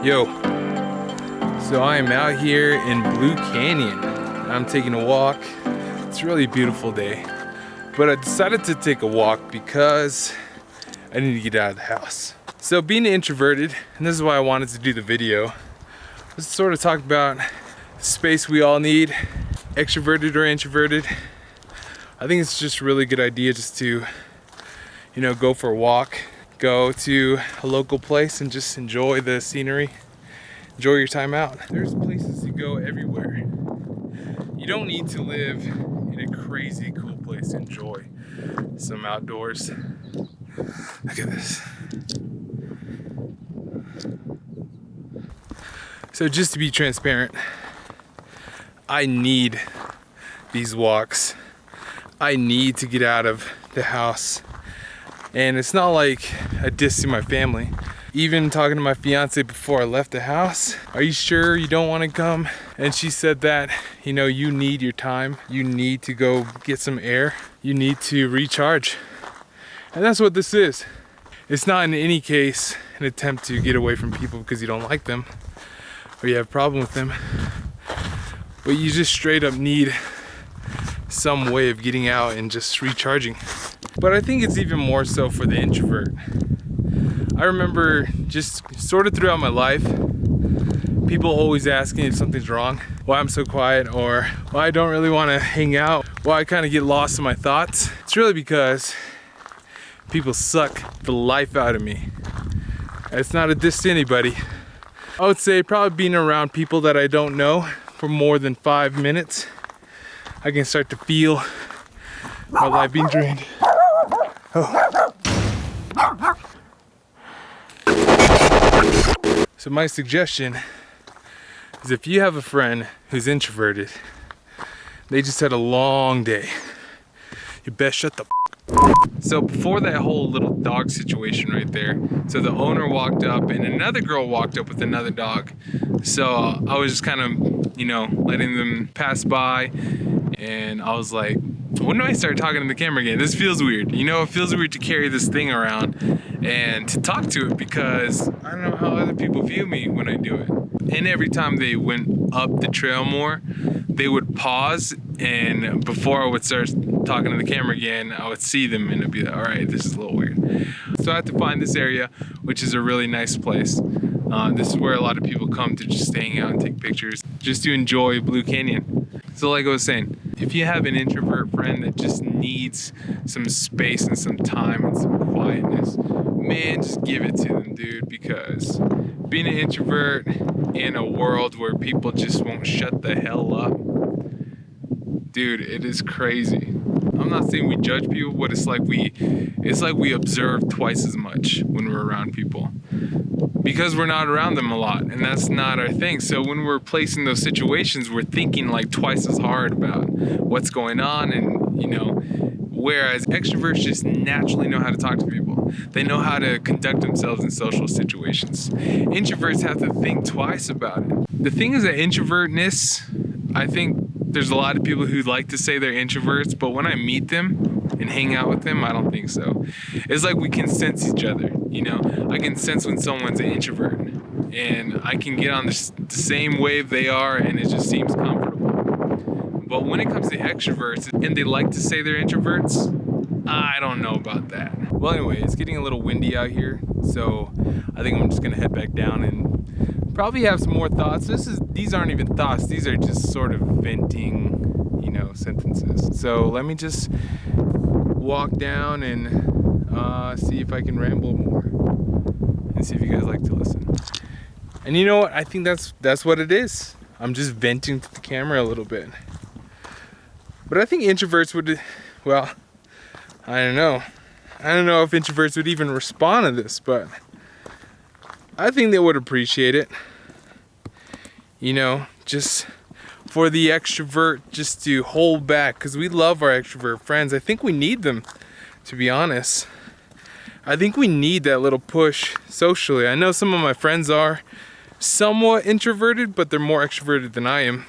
Yo, so I am out here in Blue Canyon. I'm taking a walk. It's a really beautiful day, but I decided to take a walk because I need to get out of the house. So being introverted, and this is why I wanted to do the video, let's sort of talk about the space we all need, extroverted or introverted. I think it's just a really good idea just to, go for a walk, go to a local place and just enjoy the scenery, enjoy your time out. There's places to go everywhere. You don't need to live in a crazy cool place to enjoy some outdoors. Look at this. So just to be transparent, I need these walks. I need to get out of the house. And it's not like a diss to my family. Even talking to my fiance before I left the house, are you sure you don't want to come? And she said that, you need your time. You need to go get some air. You need to recharge. And that's what this is. It's not in any case an attempt to get away from people because you don't like them or you have a problem with them. But you just straight up need some way of getting out and just recharging. But I think it's even more so for the introvert. I remember just sort of throughout my life, people always asking if something's wrong, why I'm so quiet, or why I don't really want to hang out, why I kind of get lost in my thoughts. It's really because people suck the life out of me. It's not a diss to anybody. I would say probably being around people that I don't know for more than 5 minutes, I can start to feel my life being drained. Oh. So my suggestion is if you have a friend who's introverted, they just had a long day, you best shut the So before that whole little dog situation right there, so the owner walked up and another girl walked up with another dog. So I was just kind of, letting them pass by, and I was like, when do I start talking to the camera again? This feels weird. It feels weird to carry this thing around and to talk to it because I don't know how other people view me when I do it. And every time they went up the trail more, they would pause, and before I would start talking to the camera again, I would see them and it'd be like, all right, this is a little weird. So I had to find this area, which is a really nice place. This is where a lot of people come to just hang out and take pictures, just to enjoy Blue Canyon. So like I was saying, if you have an introvert friend that just needs some space and some time and some quietness, man, just give it to them, dude, because being an introvert in a world where people just won't shut the hell up, dude, it is crazy. I'm not saying we judge people, but it's like we observe twice as much when we're around people because we're not around them a lot, and that's not our thing. So when we're placed in those situations, we're thinking like twice as hard about what's going on, and whereas extroverts just naturally know how to talk to people. They know how to conduct themselves in social situations. Introverts have to think twice about it. The thing is that introvertness, I think there's a lot of people who like to say they're introverts, but when I meet them and hang out with them, I don't think so. It's like we can sense each other, I can sense when someone's an introvert, and I can get on the same wave they are, and it just seems comfortable. But when it comes to extroverts, and they like to say they're introverts, I don't know about that. Well, anyway, it's getting a little windy out here, so I think I'm just gonna head back down and probably have some more thoughts. These aren't even thoughts, these are just sort of venting, sentences. So let me just walk down and see if I can ramble more and see if you guys like to listen. And you know what? I think that's what it is. I'm just venting to the camera a little bit. But I think introverts would, well, I don't know. I don't know if introverts would even respond to this, but I think they would appreciate it. Just for the extrovert just to hold back, because we love our extrovert friends. I think we need them, to be honest. I think we need that little push socially. I know some of my friends are somewhat introverted, but they're more extroverted than I am.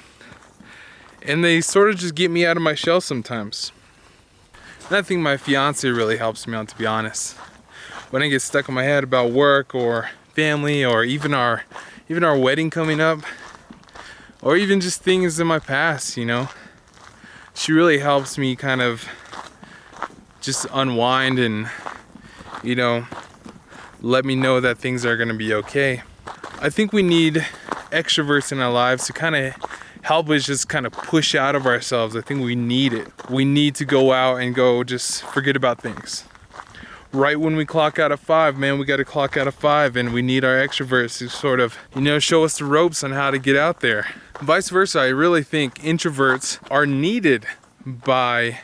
And they sort of just get me out of my shell sometimes. And I think my fiance really helps me out, to be honest. When I get stuck in my head about work or family or even our even our wedding coming up, or even just things in my past, you know. She really helps me kind of just unwind and, you know, let me know that things are gonna be okay. I think we need extroverts in our lives to kind of help us just kind of push out of ourselves. I think we need it. We need to go out and go just forget about things. Right when we clock out at 5, man, we got to clock out at 5, and we need our extroverts to sort of, you know, show us the ropes on how to get out there. Vice versa, I really think introverts are needed by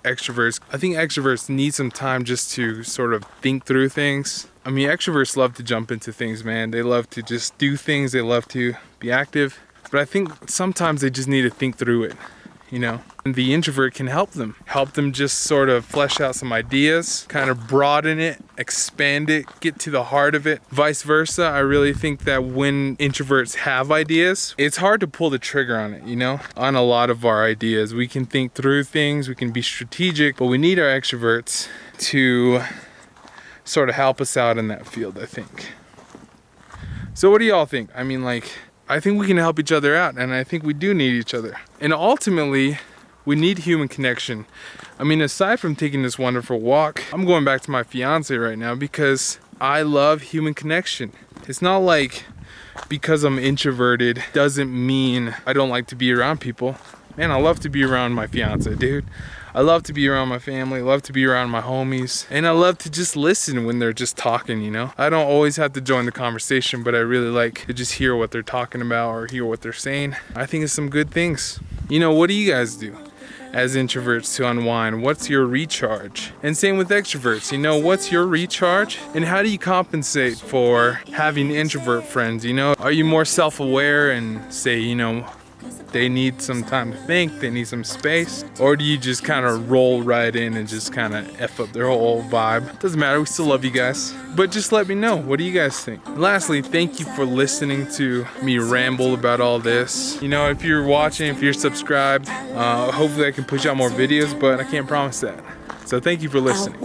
extroverts. I think extroverts need some time just to sort of think through things. I mean, extroverts love to jump into things, man. They love to just do things. They love to be active. But I think sometimes they just need to think through it, you know? And the introvert can help them just sort of flesh out some ideas, kind of broaden it, expand it, get to the heart of it. Vice versa, I really think that when introverts have ideas, it's hard to pull the trigger on it, you know? On a lot of our ideas. We can think through things, we can be strategic, but we need our extroverts to sort of help us out in that field, I think. So what do y'all think? I mean, like, I think we can help each other out, and I think we do need each other. And ultimately, we need human connection. I mean, aside from taking this wonderful walk, I'm going back to my fiance right now because I love human connection. It's not like because I'm introverted doesn't mean I don't like to be around people. Man, I love to be around my fiance, dude. I love to be around my family, love to be around my homies, and I love to just listen when they're just talking, you know? I don't always have to join the conversation, but I really like to just hear what they're talking about or hear what they're saying. I think it's some good things. You know, what do you guys do as introverts to unwind? What's your recharge? And same with extroverts, you know, what's your recharge? And how do you compensate for having introvert friends, you know? Are you more self-aware and say, you know, they need some time to think, they need some space? Or do you just kind of roll right in and just kind of F up their whole vibe? Doesn't matter, we still love you guys. But just let me know, what do you guys think? And lastly, thank you for listening to me ramble about all this. You know, if you're watching, if you're subscribed, hopefully I can push out more videos, but I can't promise that. So thank you for listening.